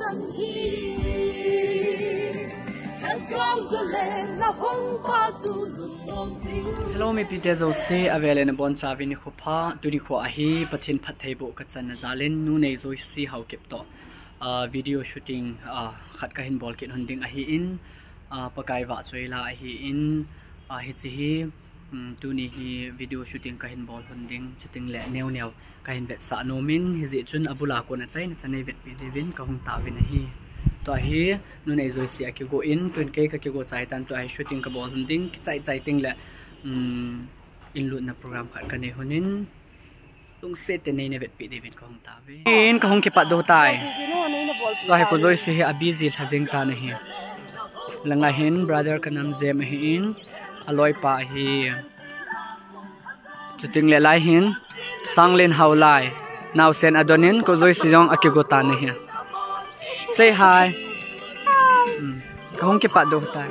Hello, me Peter Jose available bon chavini khopa tuni kho ahi pathin phathei bo kachan zalen nu nei zo si how kep to video shooting khat ka hin ball kin hunding ahi in pakai wa choila ahi in hi chi hi tuni hi video shooting ka hin ball hunding shooting le neu neu ka hin bet sa nomin hi ji chun abula ko na chai na chanei vet pi devin ka hung ta vin ahi to hi nu nei zo si aki go in tun ke ka ki go chai tan to ai shooting ka ball hunding chai chai ting le in lut na program khat ka nei honin tung set te nei ne vet pi devin ka hung ta ve in ka hung ki pa do tai to hi ko zo si hi abiji thajeng ta na hi langa hin brother ka nam jem hi in aloi pa hi shooting le lai hin sanglen haulai now sen adonin ko zo si jong akigo ta na hi say hi ka hung ki pa do tai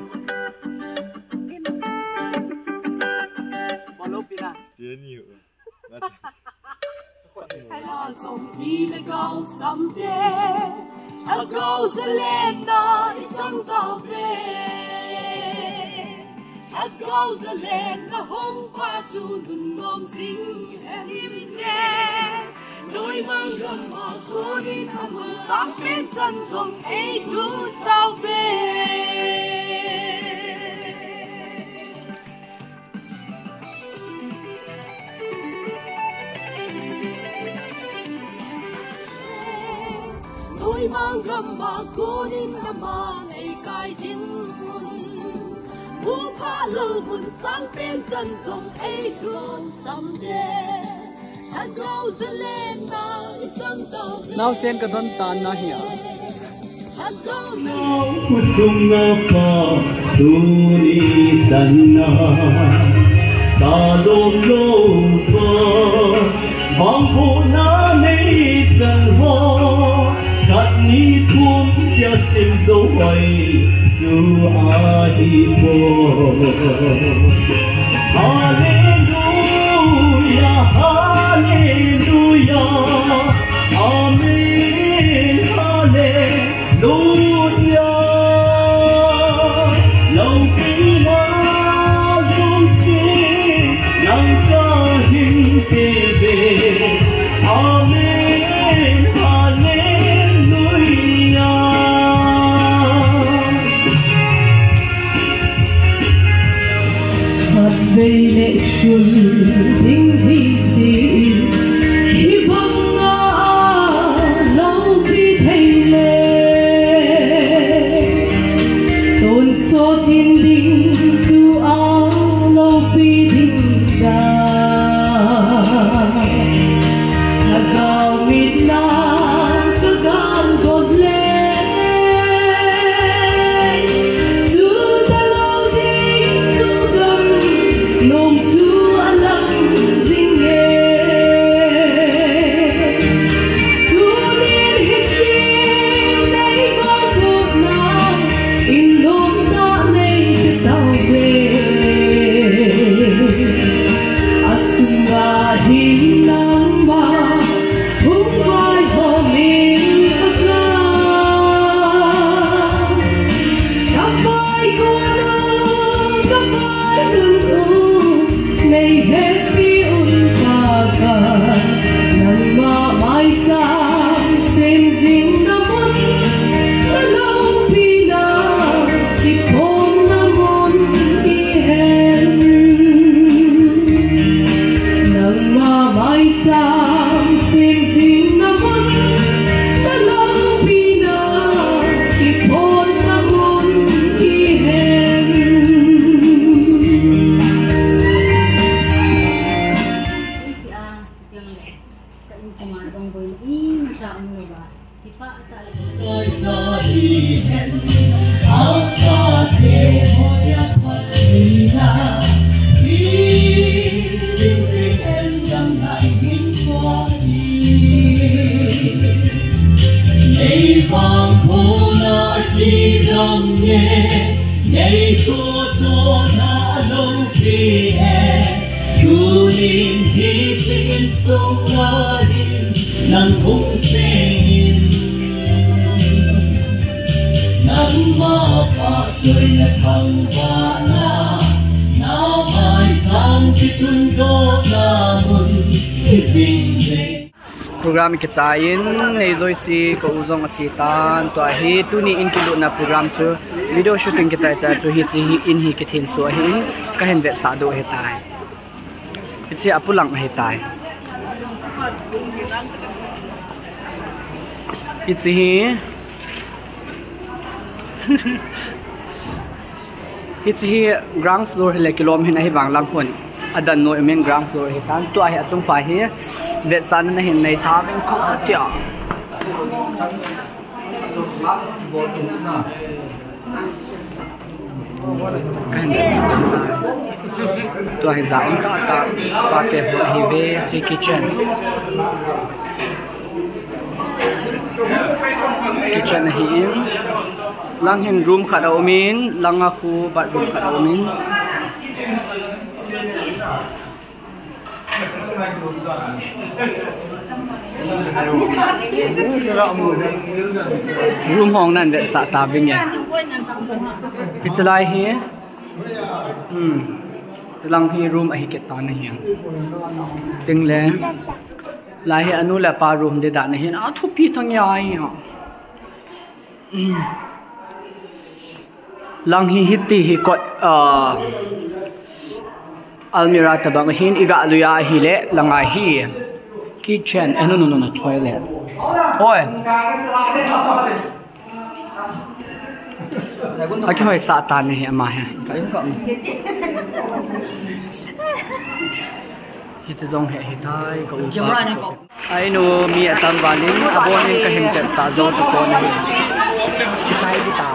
Nỗi mang gầm mà cố đi thăm sáng bên chân rồng ấy rút tao về nỗi mang gầm mà cố đi thăm ngày cài tiếng muốn phá lâu buồn sáng bên chân rồng ấy rút someday now sen ka don tan na hiya kusunga pa tuni sanna ta dom lo pa bang phu na nei chan ho kat ni thum ya sim zo ai su a hi po hallelujah hallelujah amen hallelujah lâu pina dung sinh nang ca hin te ve amen hallelujah thật về lệ xuân tình hy dị hy vọng lâu khi thầy lệ tôn số thiên đình dù áo lâu khi đình đà là gạo mịt nam cứ gan gột lên dù ta lâu đình dù gần nôm dù alam dinh nghề tu liên hết chim đây con cuộc nào in đốm đã lấy cái tàu về asunga hin nang ba hung vai ho min patra các vai con các vai đừng này hết khi un pa ka nang ma mai cha sen jing na mon ta lâu pina ki pon na mon ki hen nang ma mai cha sen jing na mon ta lâu pina ki pon na mon ki hen nang hung sen rồi là thằng hoa na nào mai sang khi tuôn có na mừng khi sinh dậy program ke chain nei zoi si ko uzong achi tan to hi tuni in ki na program chu video shooting ke chai chu hi chi in hi ke thin so hi ka hen ve sa do he tai chi apulang he tai chi hi hi ground floor le kilom hin hi bang lang khon adan no men ground floor he tan to hi achung pa hi ve san na hin nei tha ben kho tia kan to hi za ta pa ke hi ve chi kitchen hi in lang hin room khat aumin langa khu bathroom khat aumin room hong nan ve sa ta ving ya pichalai hi chalang hi room a hi ke ta na hi ting le lai hi anu la pa room de da na hi a thu pi thang yai ha lang hi hiti hi kot almira tabang hin iga luya hi le langa hi kitchen no toilet oi aki hoi sa ta ne ama ha kai ko hi zong he tai ko ai no mi atam balin abon ka hem ka sa zo to ko ne kai di ta